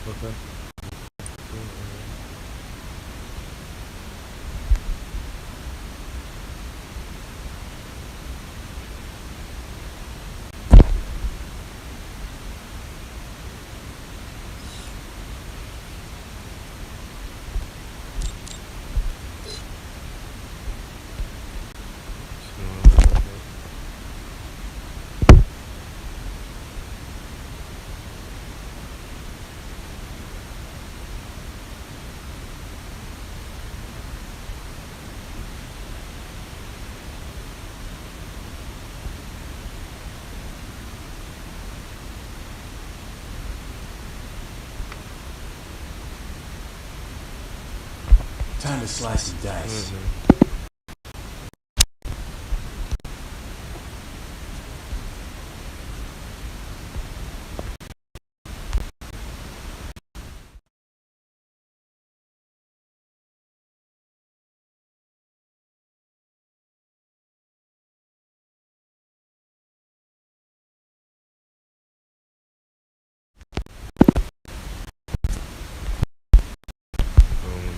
Okay. Time to slice and dice.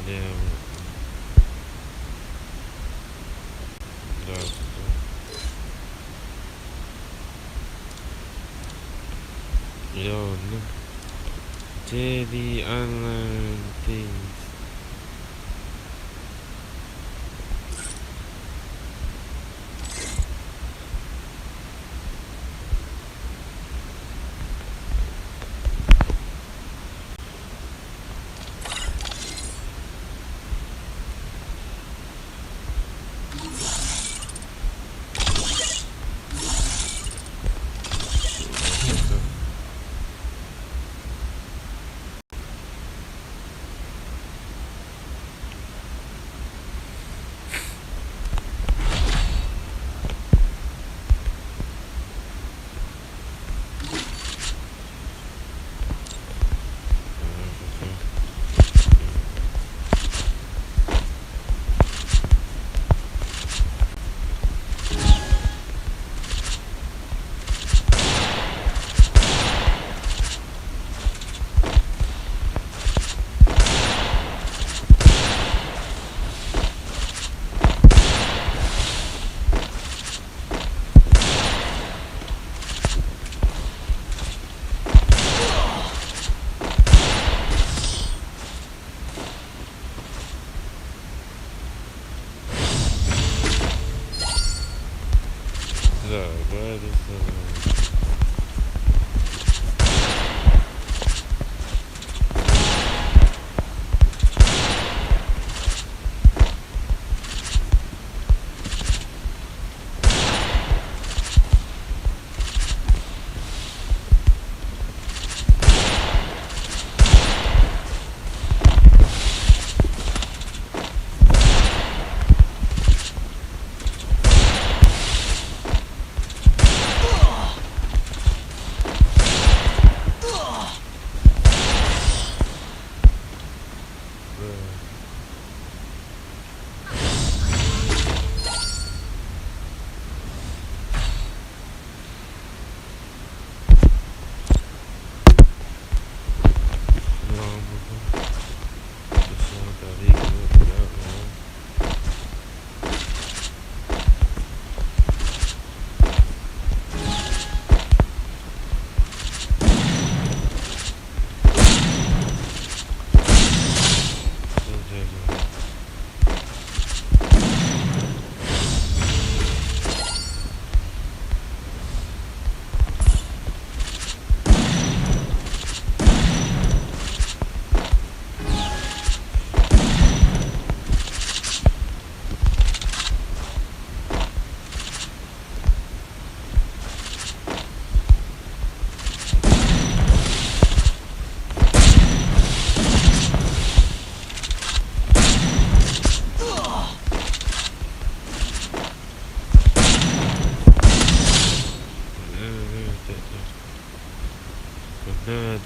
Damn. Yo, no. JD online things. Where is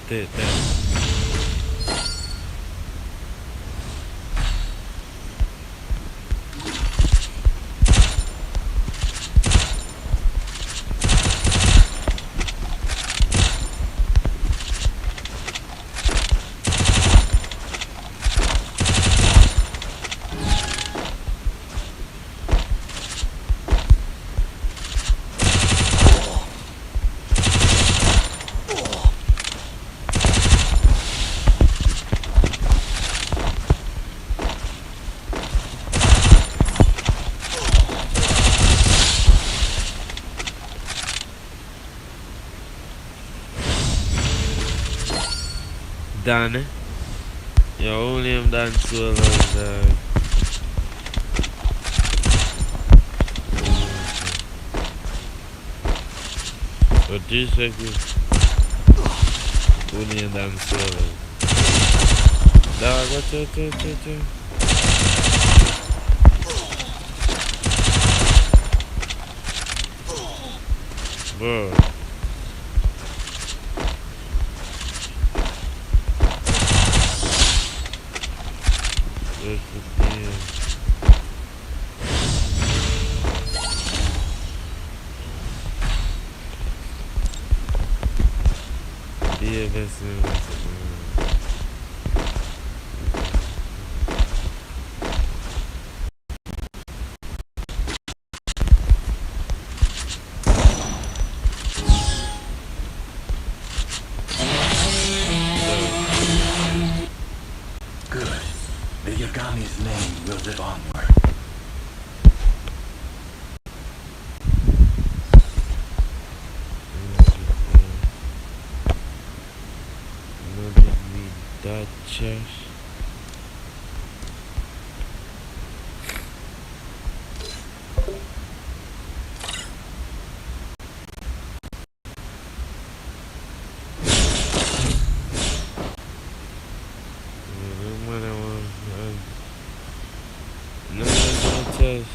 did that. done. Yo, only him done solos, But 3 seconds. Only him done solos. Dog, watch out. Bro. That's the deal. Yeah, that's it. Good. The Yagami's name will live onward. That chest. No chest.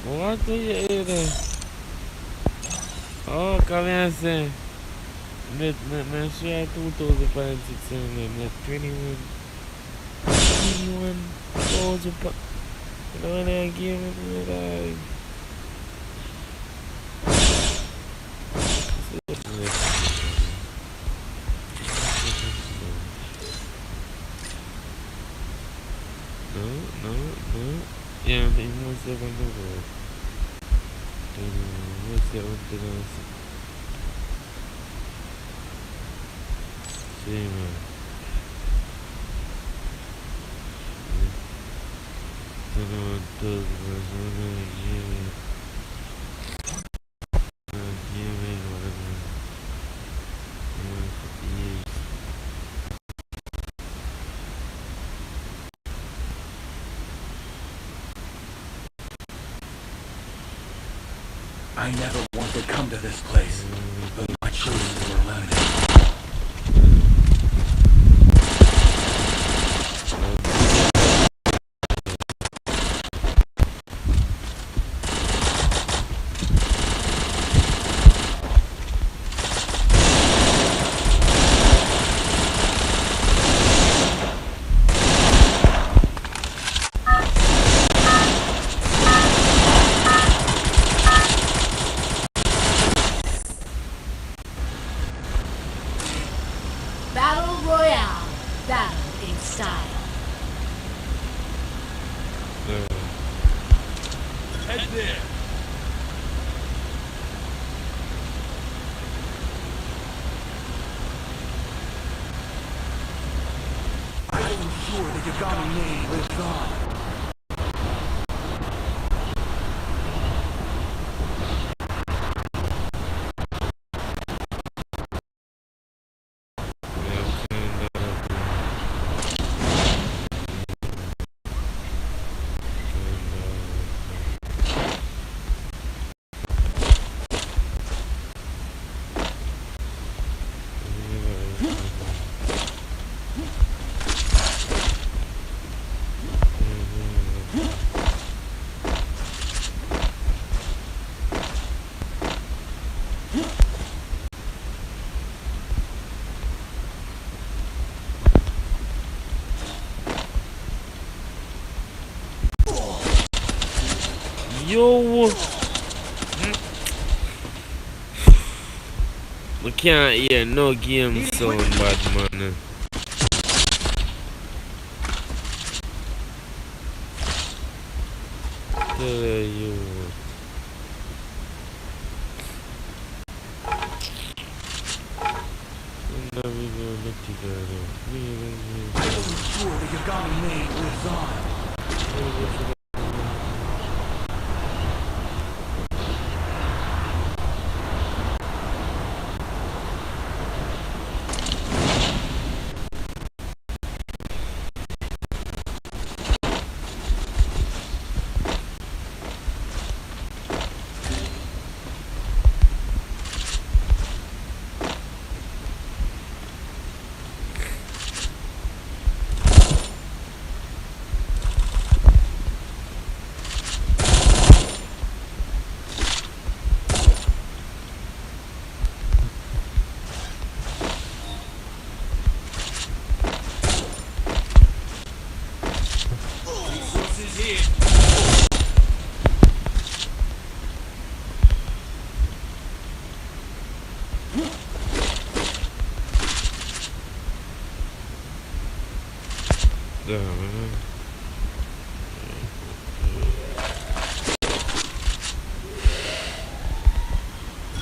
What do you eat? Oh, comienza. Me share 2,600, 21 goals. Don't I give it like. No. Yeah, they must have on the road. What's that one to know? See, man. I don't know what to do, but I'm gonna give it. Whatever. I never wanted to come to this place, but my choices were limited. Battle Royale. Battle in style. Head there! I am sure the Yagami name lives on. Yo! I can't hear no game sound, bad man. Tell you. Now we gonna look together. I wasn't sure the Yagami name lives on.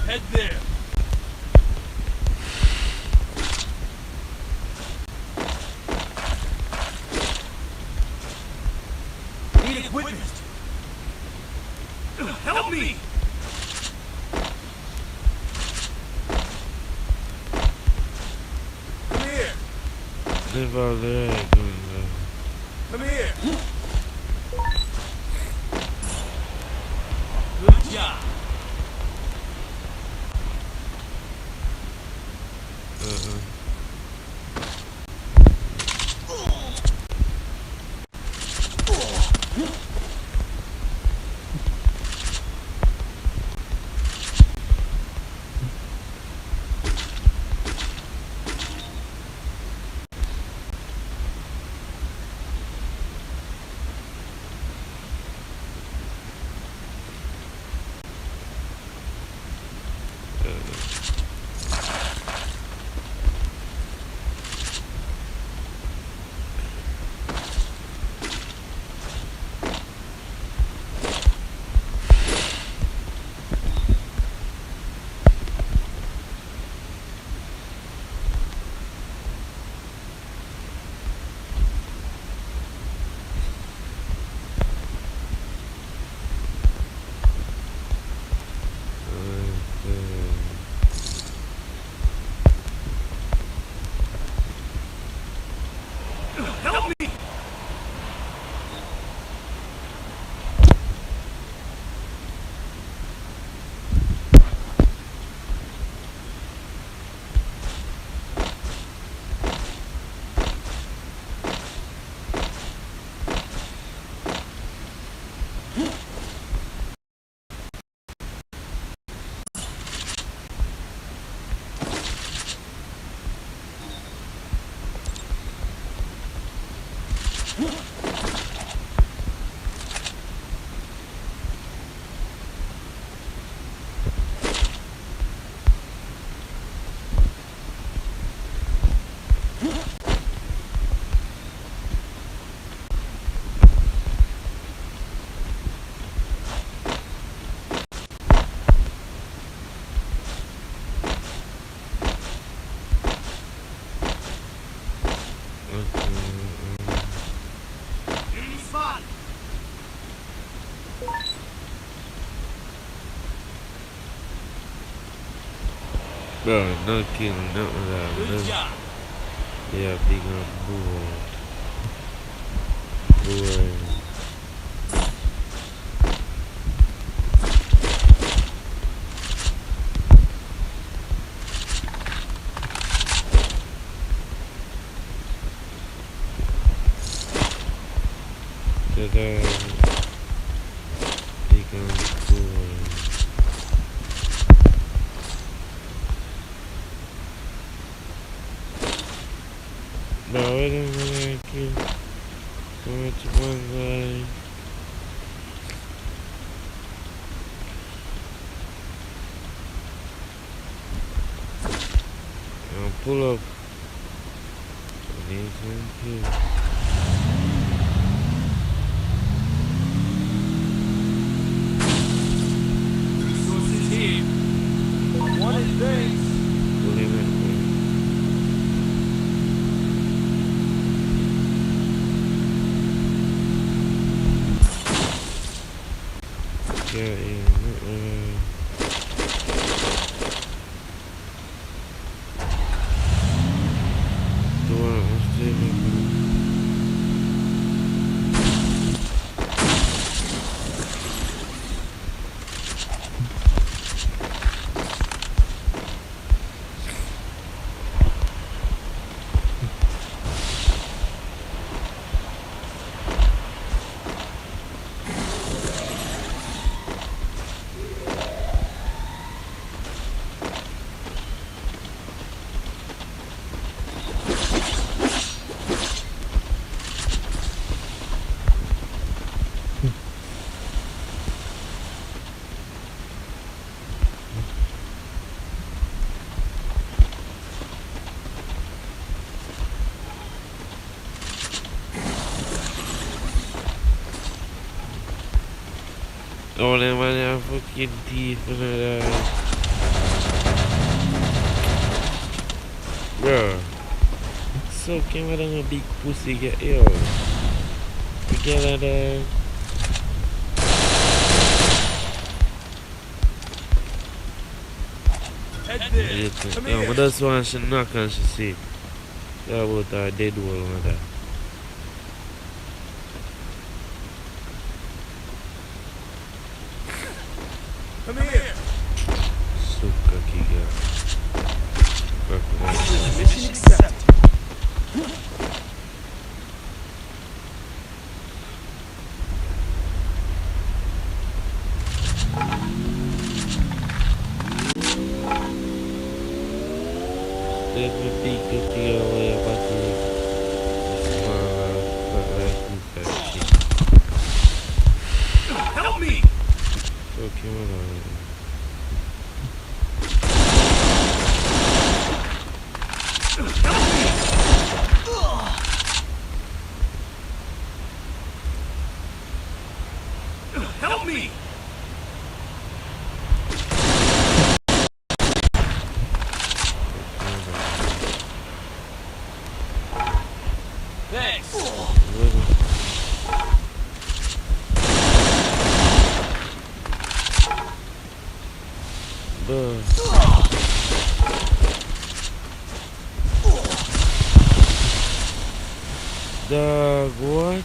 Head there. Need equipment. Help me! Come here. Live out there, Come here. Good job. Help me! Enemy spotted. Bro, no killing, no that. Good job. Yeah, big on boy. Ta-da. Big on boy. No, wait a minute, one guy. pull up. I need some kids. Resources here. One in base. Pull him in. Yeah, the one was still all them man fucking teeth and that. Bro. So can we a big pussy get yo? Together there. Head there. Come Yeah, here. but that's why she knock and she say, yeah, about her dead wall and that. Come here. So cocky girl. Cocky. Mission accepted. Let me pick the key away about the small Help me. so come on. Help me. Thanks. Dog, what?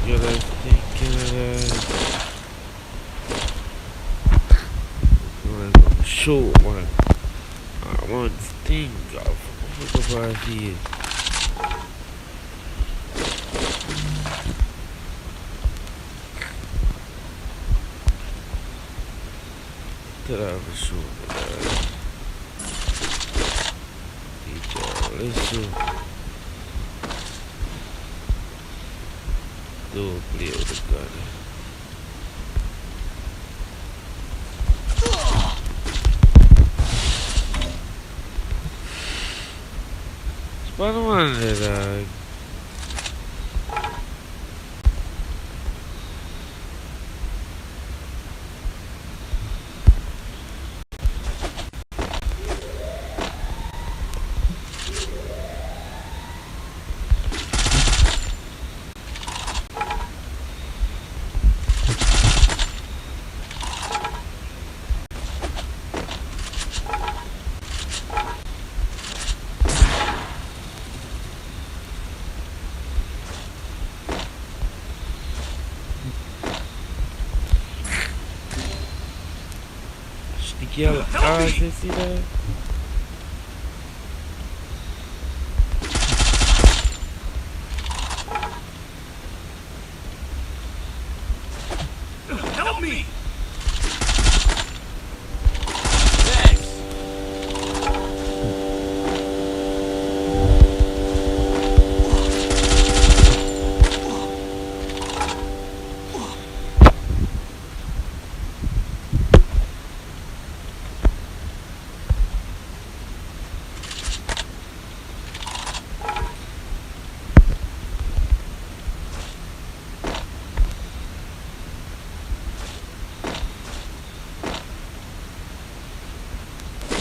You're like thinking of that. Show man. I want to think of what about here. That I have a show. Let's show. Don't play with the gun. Spider-Man dog. Sticky out eyes, you see that? Help me! Thanks!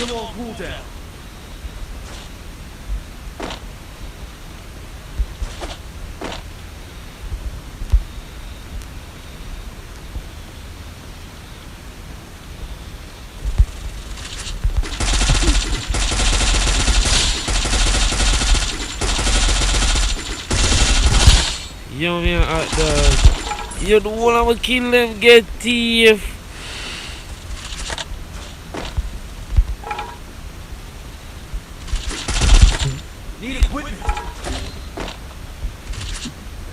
Come on, cool down. Yo, man, out there. Yo, the one I'ma kill them, get thief. Need equipment.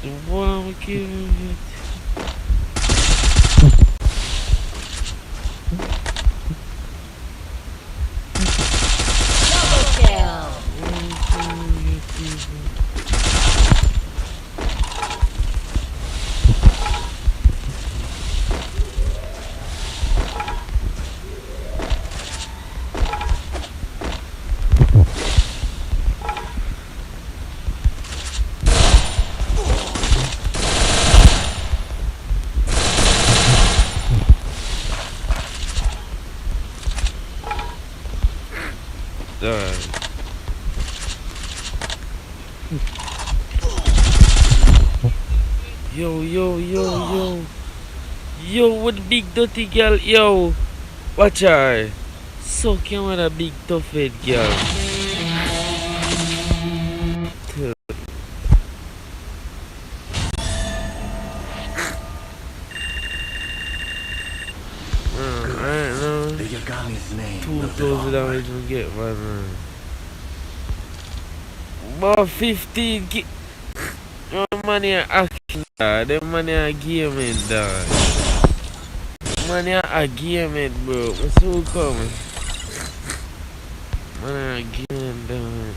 The one I'ma kill them, get Double kill. Yo, yo, yo, yo. Yo, with the big dirty girl, yo. Watch her. Suck you with a big tough head girl. Right now, The Yagami's name. 2,000 damage we get, man. About 15 Your money are action, dog. Them money are gaming, dog. Money are gaming, bro. What's so coming? Money are gaming, dog.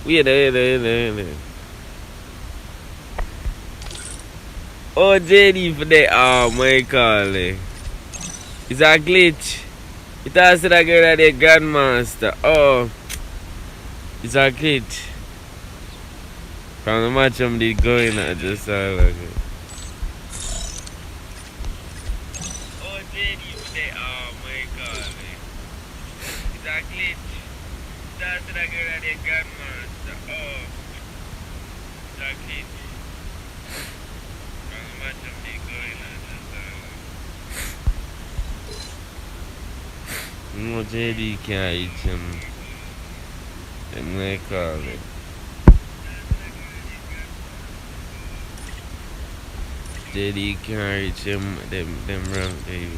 Wait. Oh, JD for that. Oh, my God. It's a glitch. It has to that girl that the Grandmaster. Oh, it's a glitch. From the match I'm going, I just saw like it. Oh, JD for that. Oh, my God. It's a glitch. It has to that girl that the Grandmaster. Oh, it's a glitch. From the match I'm going, I just saw like it. No, JD can't reach him. Them they call it. JD can't reach him. Them rank they use.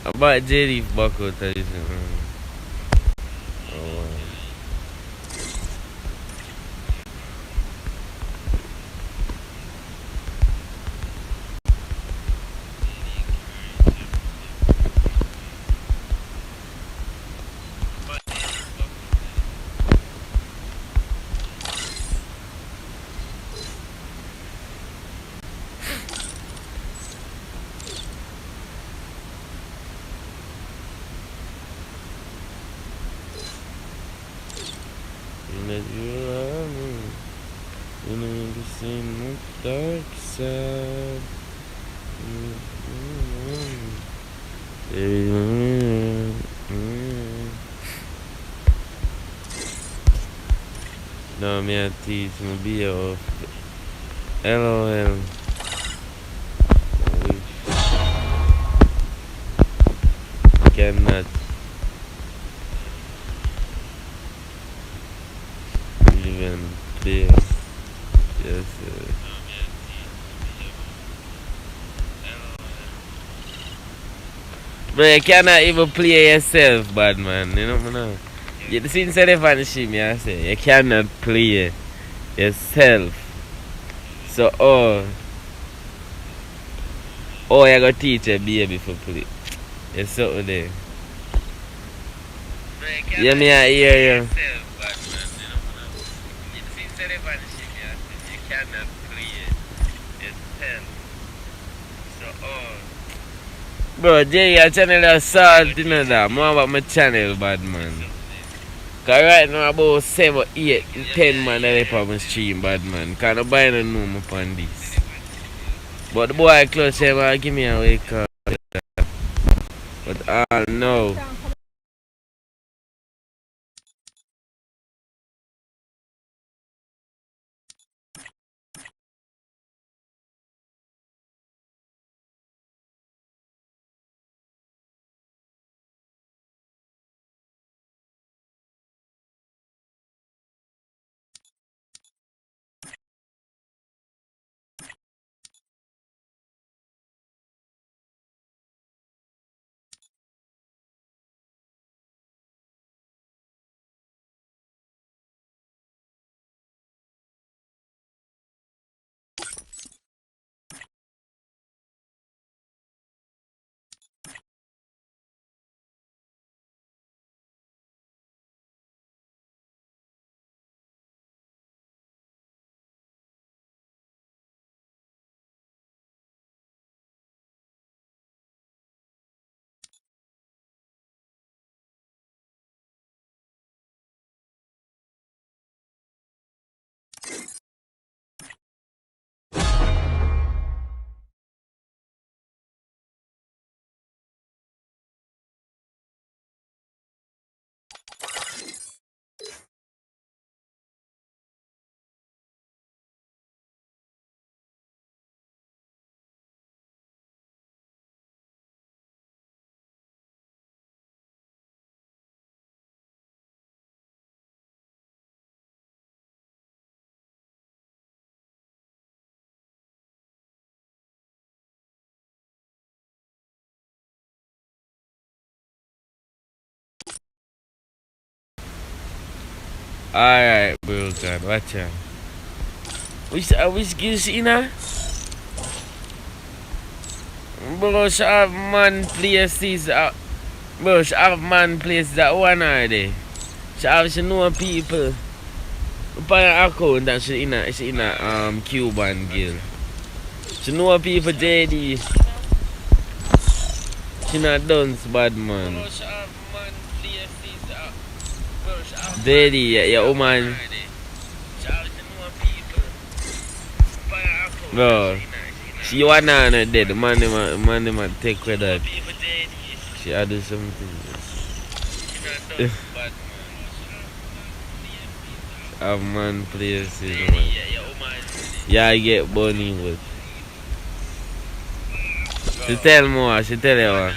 About JD back out of this. Oh, that you love me. You know you can see my dark side. No, me a teach me be off. LOL. Cannot even play. Yes, sir. Bro, you cannot even play yourself, bad man. You know. You see instead of shit, me I say you cannot play yourself. So you gotta teach a baby for play. It's something there. Yeah, me I hear you. Bro, Jay, your channel is salt, you know that. More about my channel, bad man. Cause right now about 7, 8, 10 man that on my stream, bad man. Cause nobody don't know me upon this. But the boy close him give me a wake up. But no. Alright, bro, God, watch out. Which gives you know? Bro, she have man places. Bro, she have man places that one already. She know people. Upon her account that she in a Cuban girl. She know people JD. She not done bad man. JD, your woman. Bro, she wanna dead. The man them take credit. She had do something. Have man places, man. Yeah, I get bunny with. She tell more, she tell you what.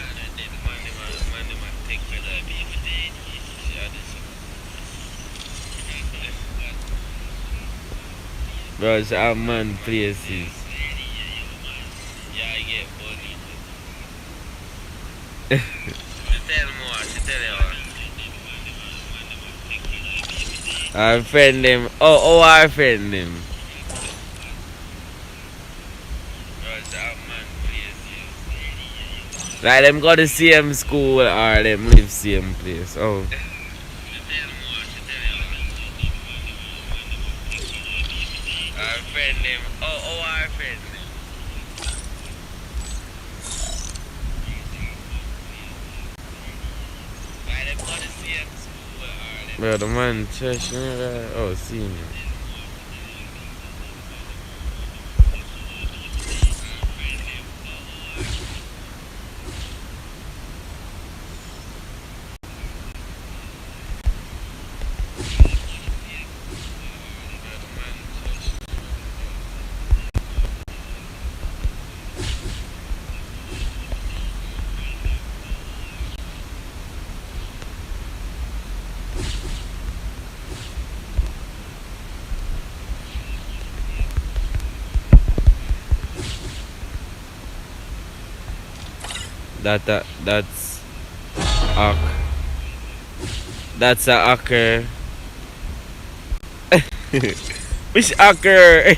Bro, she have man places. I friend them. Oh, I friend them. Like them go to same school or them live same place. Oh. I friend them. Oh, I friend them. Like them go to same school or them Bro, the man trash, oh, see me. That's Ak. That's a hacker. Which hacker?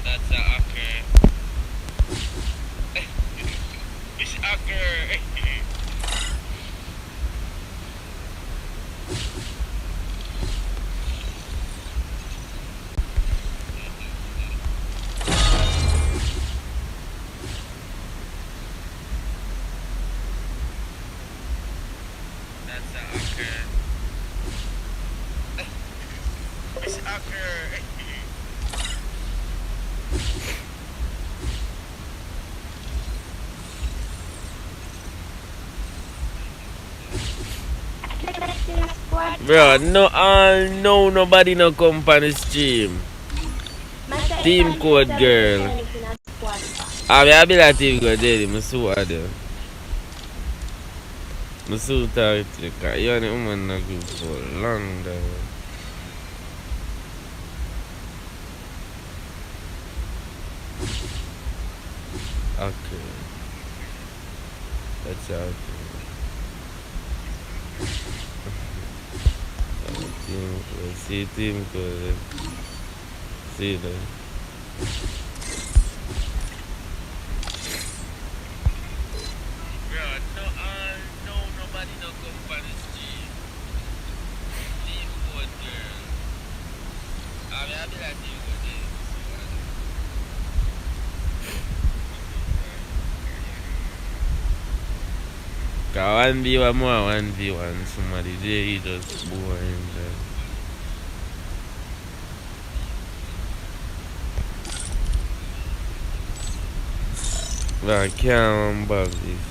That's a hacker. Which hacker? That's a hacker. Which hacker? Bro, no nobody no come on the stream. Team code girl. I be like team code daddy, I saw her there. I saw her because you and the woman not good for long there. Okay. That's okay. See team code. See that. Bro, no nobody no come on the stream. Team code girl. I be like team code daddy. Cause 1v1 more 1v1 somebody there he just boring there. But I can't bug this.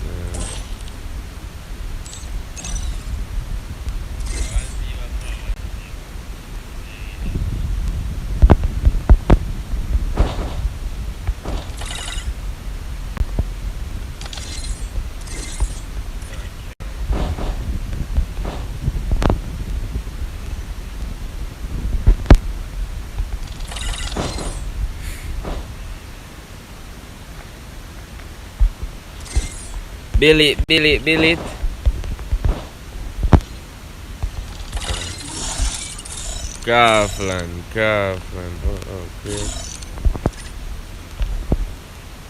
Bill it. Kaufland. Oh, okay.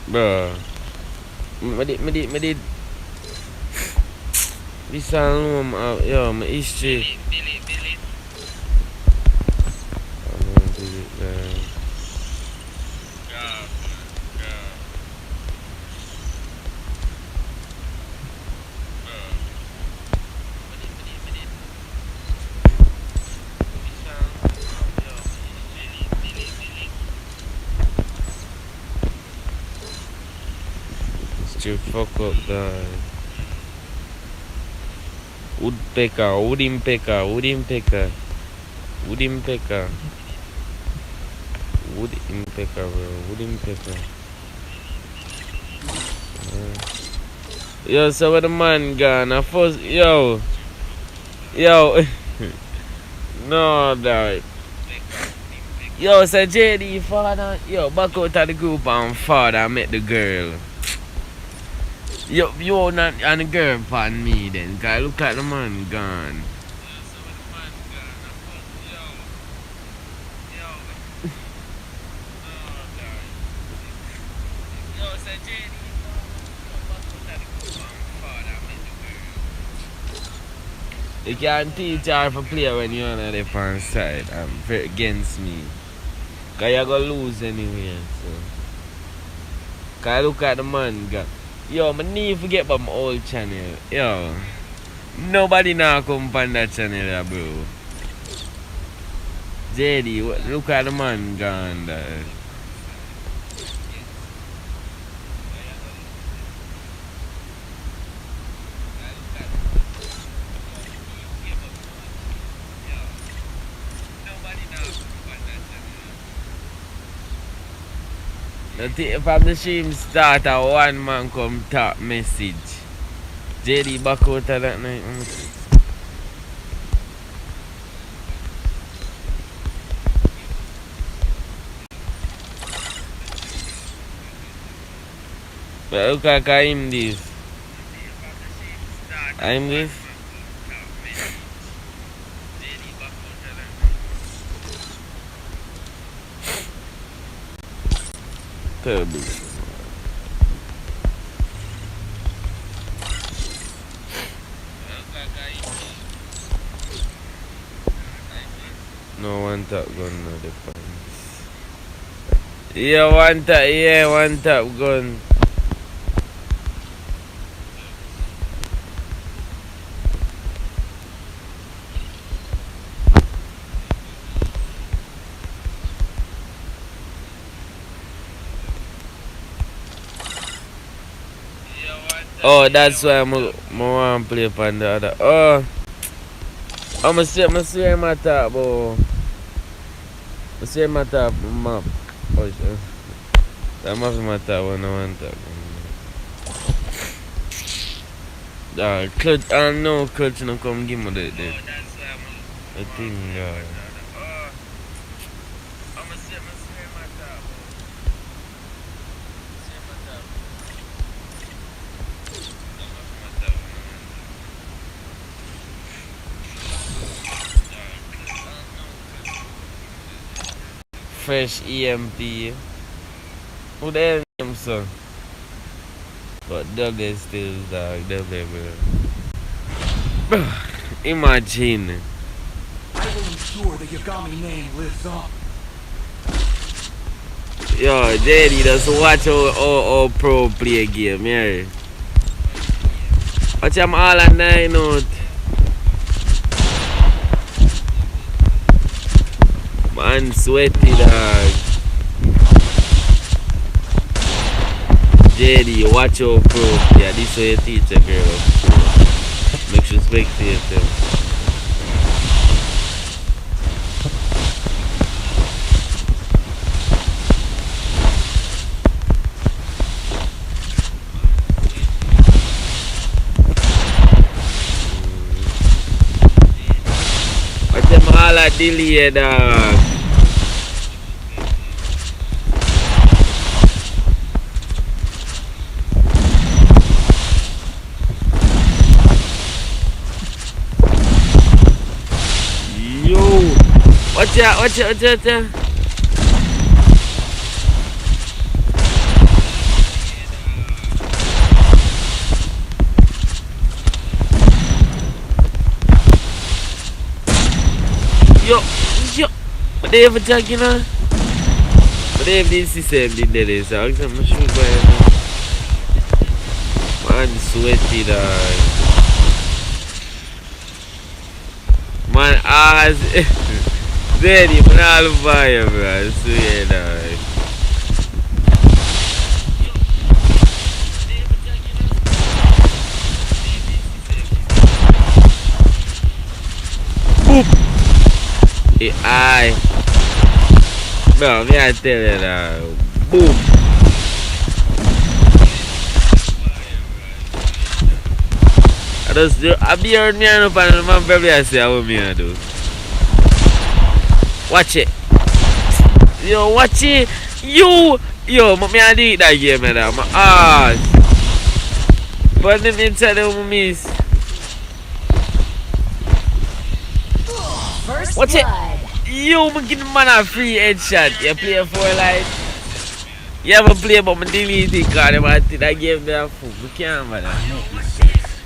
Bro. Medit. Bisa lu yo, my history. Bill it. You fuck up the woodpecker, Yo, so where the man gone? I first, yo, no, dog. Yo, so JD, father, yo, back out of the group and father met the girl. Yo, you not and the girl upon me then, cause look like the man gone. You can't teach her for play when you're on the left hand side. Very against me. Cause you're gonna lose anyway. So. Cause look at the man, God. Yo, I need to forget about my old channel. Yo. Nobody now come on that channel, bro. JD, look at the man gone there. From the stream start, one man come talk message. JD back out of that night. But look at him this. I'm this. Terrible. No one top gun, no defense. Yeah, one top gun. Oh, that's why I want to play upon the other. Oh, I'm see my top, bro. I see my top map. Oh, shit. That map is my top one, I want top. Clutch, I know Clutch no come give me the thing, yeah. Fresh EMP. Who the hell name son? But Doug is still dog, bro. Imagine. I will ensure the Yagami name lives on. Yo, JD, just watch how pro play a game, yeah. Watch them all at 9 out. Man sweaty dog. JD, watch your pro. Yeah, this way you teach a girl. Make sure spectate them. Watch them all at delay dog. Watch out. Yo. What they have attacking now? What they have this system did there, so I'm shoot by man sweaty dog. Man ass. Daddy, man, all fire, bro. I swear, dog. Boop. Hey, aye. Bro, me I tell you, dog. Boop. I be heard me and up and the man probably I say how me I do. Watch it. Yo, watch it. Yo, me I did that game, man. My ass. But them inside the miss. Watch it. Yo, me give the man a free headshot. You play for life. You ever play but me delete it because I think that game there fool. We can't, man. I make mistakes,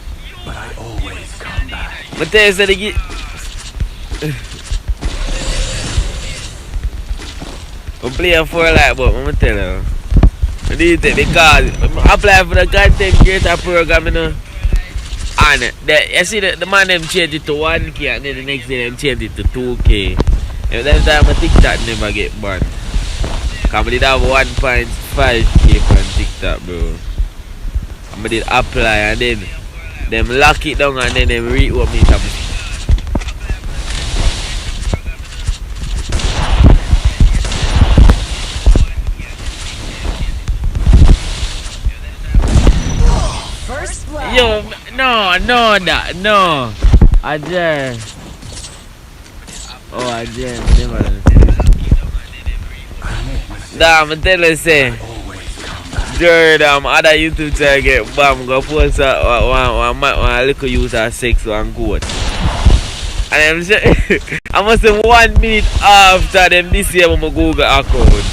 but I always come back. But tell you so they get I play for like, but I'm gonna tell you. I need to take the card. I apply for the content creator program, you know. And you see the man them change it to 1K and then the next day them change it to 2K. And that time my TikTok never get banned. Cause I did have 1.5K on TikTok, bro. I did apply and then them lock it down and then them reopen it up. First blood. Yo, no. I dare. Oh, I dare. Never done it. Nah, I'm telling you, say. Jared, other YouTube channel get bam, go post one little use of sex one goat. And I'm sure, I must say 1 minute after them this year on my Google account.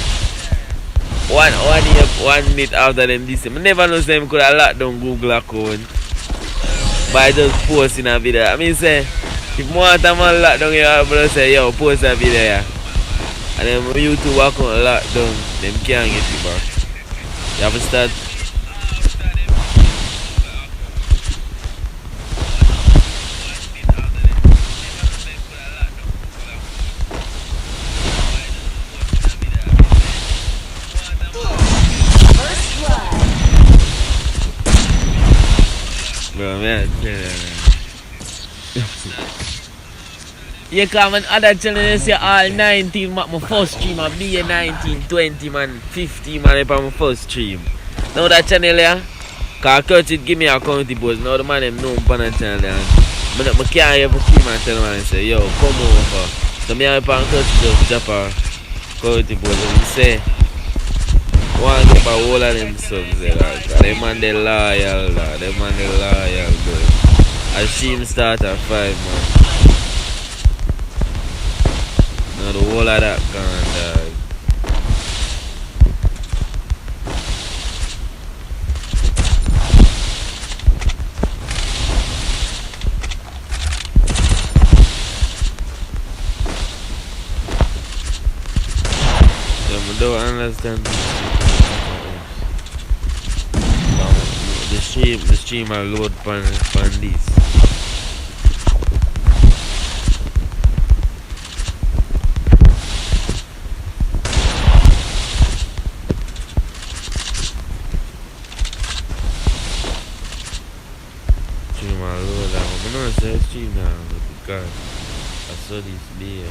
1 minute after them this year. I never know them could have locked down Google account. But I just posting a video. I mean say, if more time I lock down your account, say yo, post a video here. And then my YouTube account locked down, them can't get it back. You have to start. First blood. Bro, man, you come and other channel they say all 19 my first stream and be a 19, 20 man, 50 man if I'm first stream. Now that channel here, cause Kurt it give me a county post. Now the man them know upon that channel there. But I can't ever keep and tell man and say, yo, come over. So me and Kurt just drop a county post and he say, one get by all of them subs there, like, them man they loyal, like, them man they loyal, bro. I see him start at 5 man. Now the whole of that gone, dog. I don't understand the stream I load on this. Stream I load that one. I don't say stream now because I saw this day.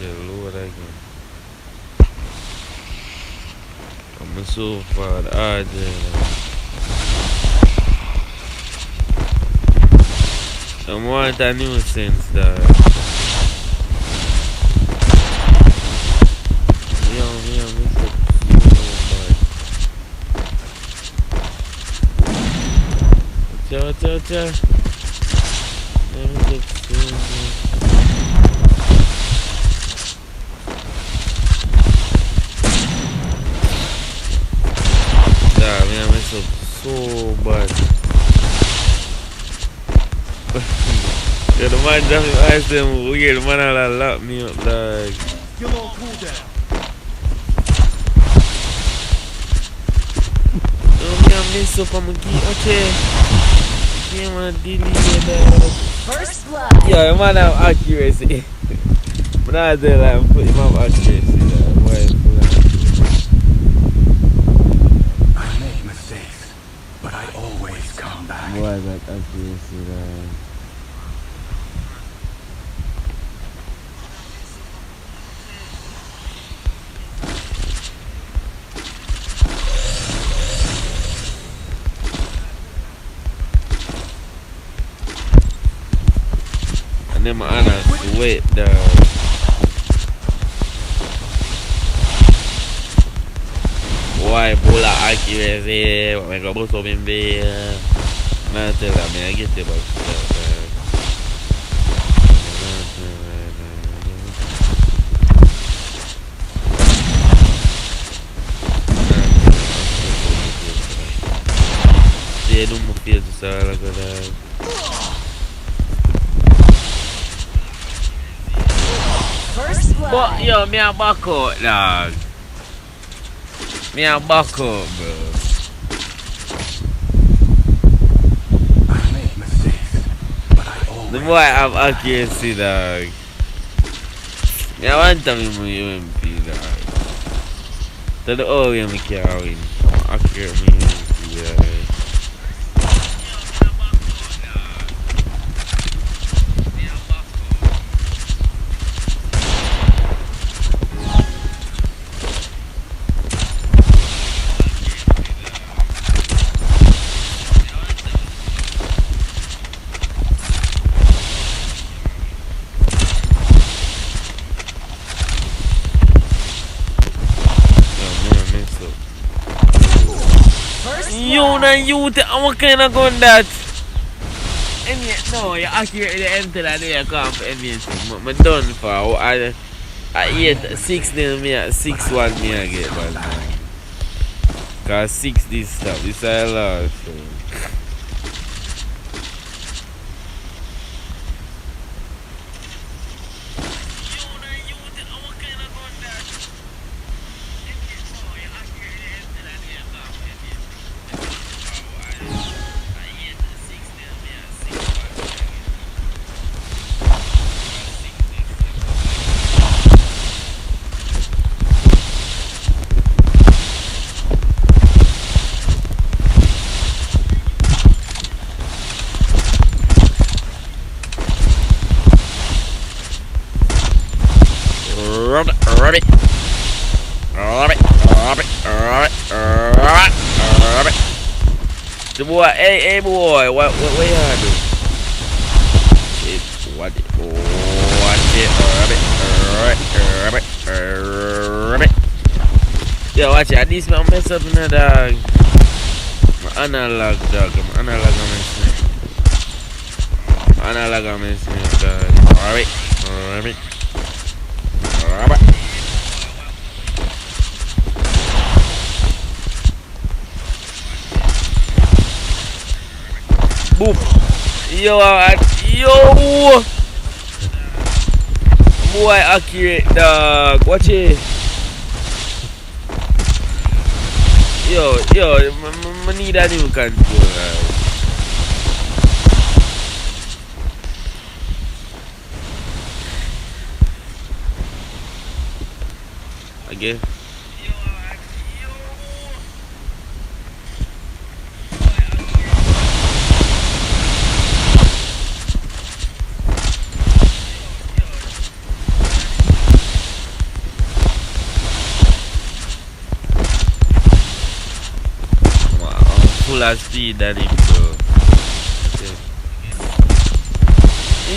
Lord again. I'm so far out there. I want a nuisance, dog. Watch out. Let me get I mess up so bad. Yeah, the man just asked them weird, the man had locked me up, like. You're all cool down. Oh, me I mess up, I'm gonna get, okay. Yeah, man, delete that. First blood. Yeah, man, have accuracy. But I say, like, I'm putting him have accuracy, like, why? But I always come back. Why is that accuracy, like? And then my honor wait the why bola accuracy, what make a boost up in there. Nah, tell them, I get it about stuff. brother, dog. First But blood. yo, me a back out, dog. Me a back out, bro. I make mistakes, but I always. The boy have accuracy, dog. Me a want to be my UMP, dog. So the whole way me can win. I'm accurate me UMP, dog. First You blood. and you, what kind of gun that? And yet, no, you're accurate the enter that they come for anything. I'm done for. I 6 nil me at 6-1 me I get, man. Cause 6 this stuff, this I lost. So. The boy, hey boy, what you do? What it, yo, watch it, at least I mess up in the dog. My analog dog, my analog I'm messing up, dog. Alright. Boop. Yo. Boy, accurate, dog. Watch it. Yo, I need a new controller. Again. Full of speed than him, bro. Yeah.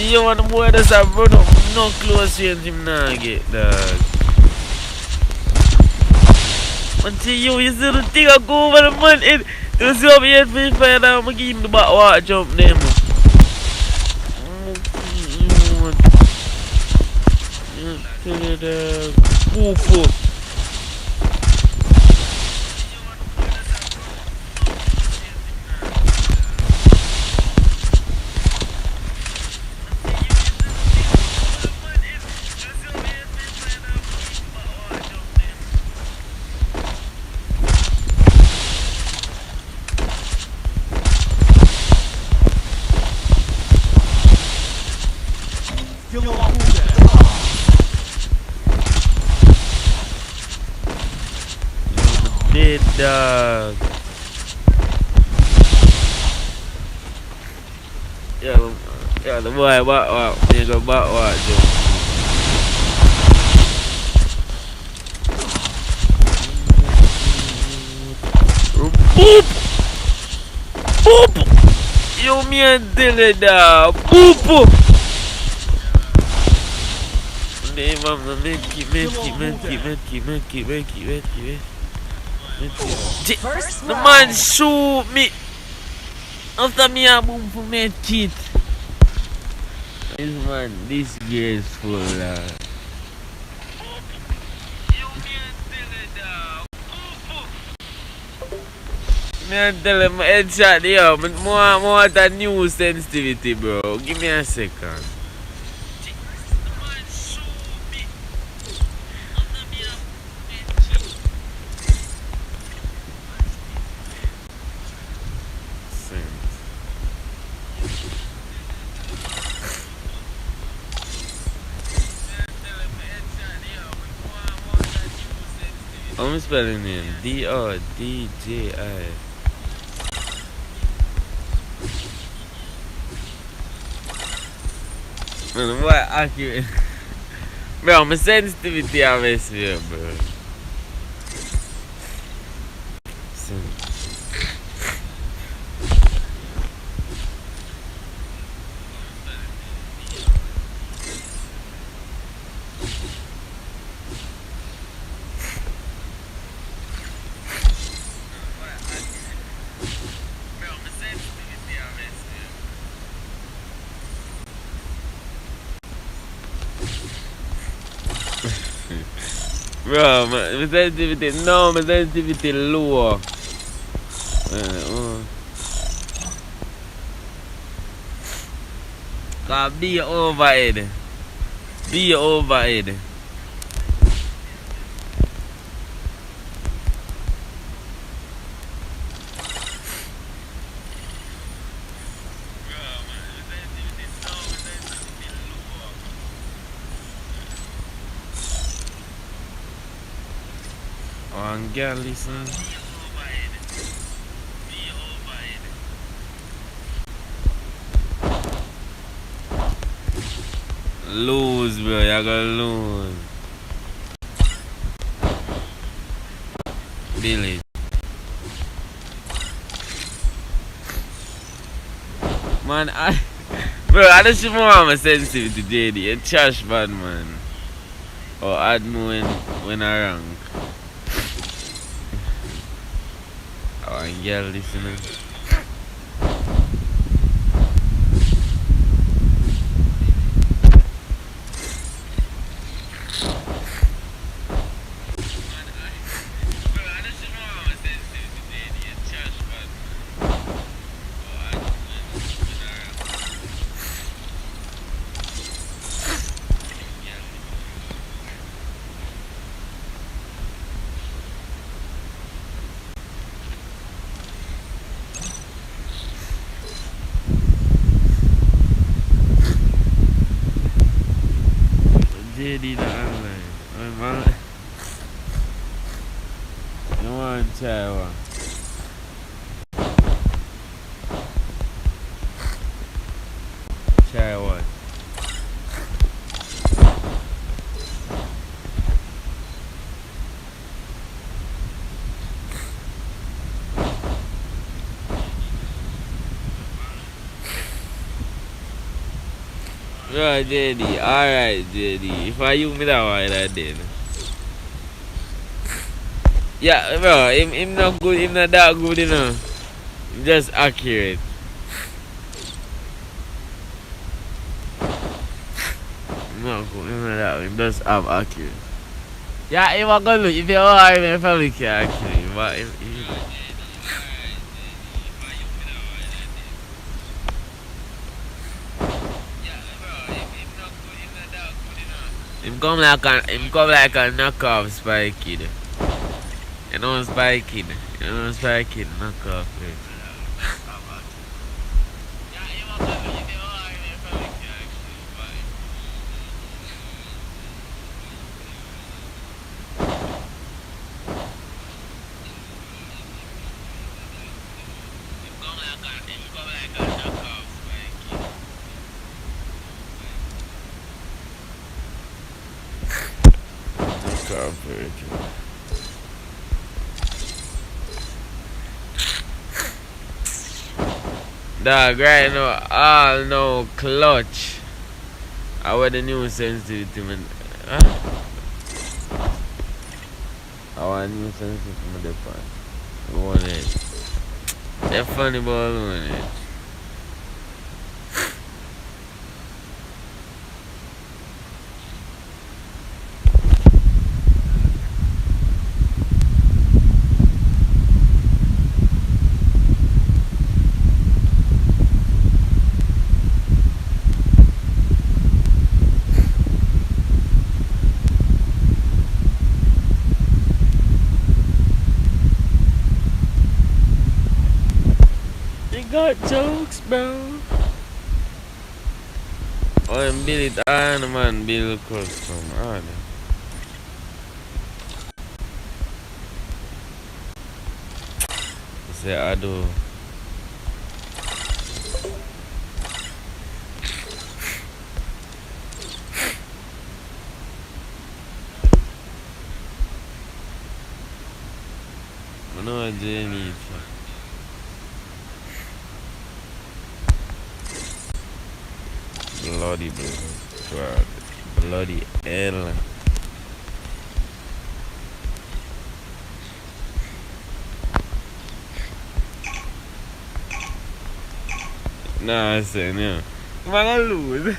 You want the boy that's a run up no close range him now get, dog. Until you see the thing I go over the man and you see up here for fire now, I'm gonna give him the back water jump them. Poo. Kill all that. Dead dog. Yeah, the boy, what? You go back, what, Joe? Boop! You me and Dilly dog. Boop! First The blood. man shoot me after me a boom for me kid. This man disgraceful. Me tell him headshot yo. More want a new sensitivity, bro. Give me a second. I'm spelling him D-R-D-J-I. Man, what accurate? Bro, my sensitivity I mess me up, bro. Bro, my sensitivity, no, my sensitivity low. Cause be overhead. Be overhead. One girl, listen. Lose, bro. You're gonna lose. Billy. Man, bro, I don't should more my sensitive to JD. You trash bad, man. Or add me when I rank. Oh, and girl listening. JD the online. I want to try one. Try what? Right, JD. Alright, JD. If I use me that one, I did. Yeah, bro. Him not good. Him not that good, you know. Him just accurate. Him not good. Him not that. Him just have accurate. Yeah, him a good look. If you are him, probably can accurate. But him come like a knockoff Spy Kid. You know Spy Kid. You know Spy Kid knockoff. Dog, right now, all no clutch. I want the new sensitivity, man. Huh? I want new sensitivity, man. I want it. They're funny, but I want it. got jokes, bro. Oh, and Bill it on, man. Bill custom on. Say I do. I know what they need. Bloody bro. Bloody hell. Nah, I said, yeah. I'm gonna lose.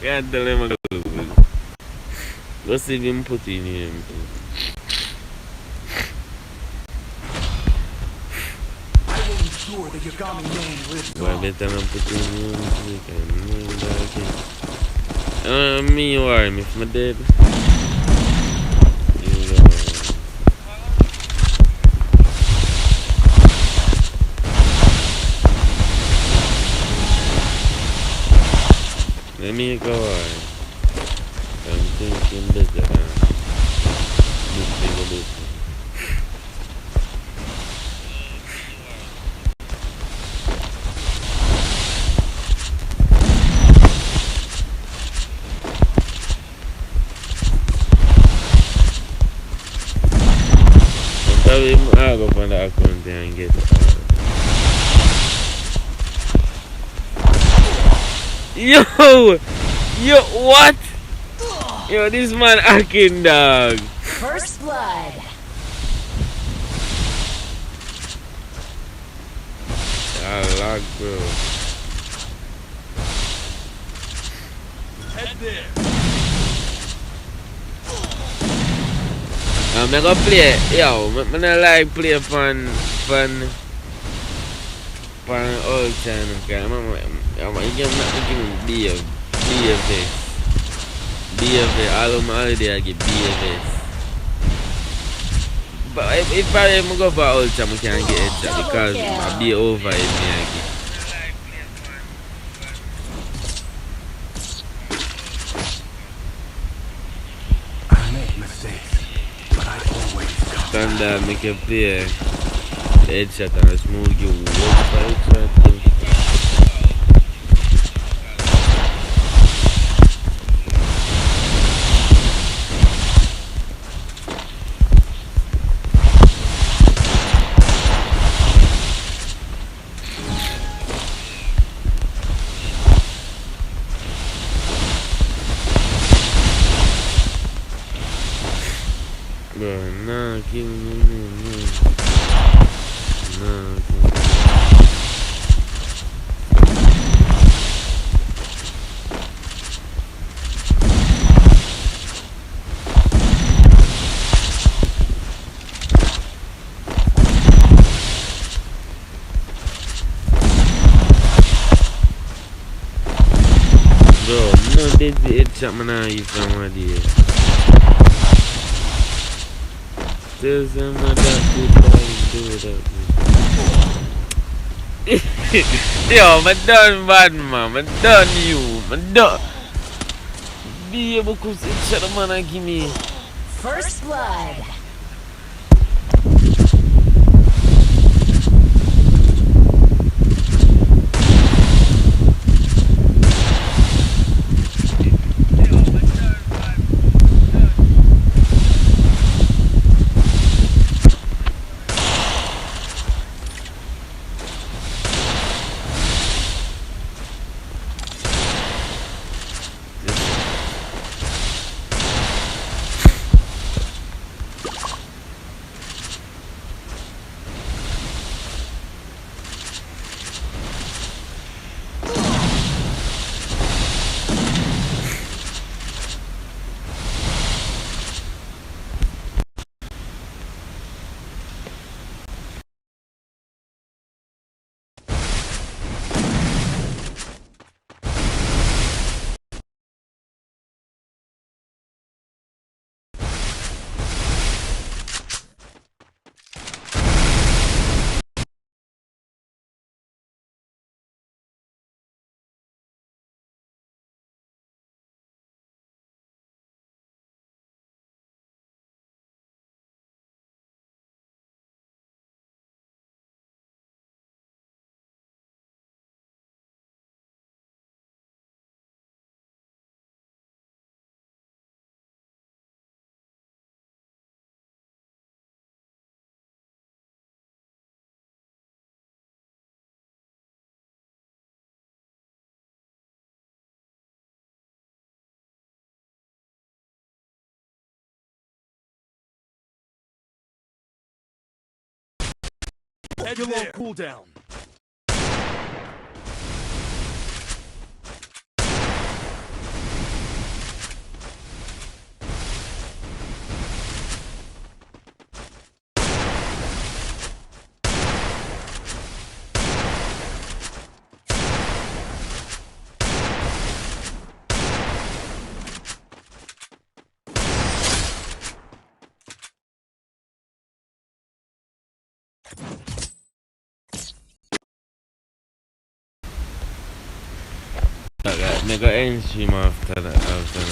Can't tell him I'm gonna lose. Go see if him put in him. I will ensure the Yagami name lives Well, on. better than put in him. We can move that. Me or him if I'm dead. You know. Let me go on. I'm thinking better than this thing of this. Probably I'll go find the account there and get it. Yo! Yo, what? Yo, this man hacking, dog. First blood. I like, bro. Head there. I'm gonna play, yo, I don't like play fun old time, okay? I'm gonna give BFS. All of my holiday I get BFS. But if I go for old time, I can't get it because I'll be over it, me again. I make mistakes, but I always come. Thunder make a play the headshot and a smooth you walk for headshot. Bro, nah, give me nah. Bro, no, they did headshot man now you from my dear. There's some of that good do that. Yo, I'm done bad man, I'm done you, I'm done. Be able to sit shut man and give me. First blood. Head still on cooldown. Nigga end stream after that. After that.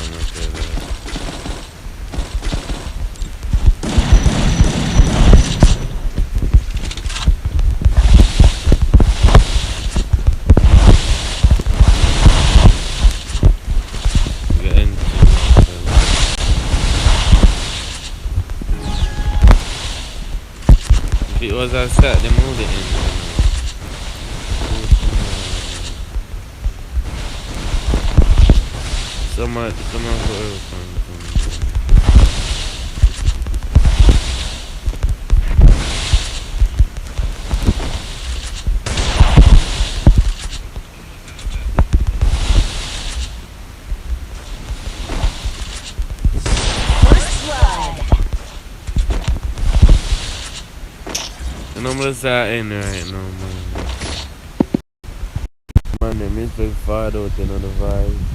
If it was a set, they moved it in. Someone First blood. the numbers are in right now, man. Man, they miss the far out in the vibe.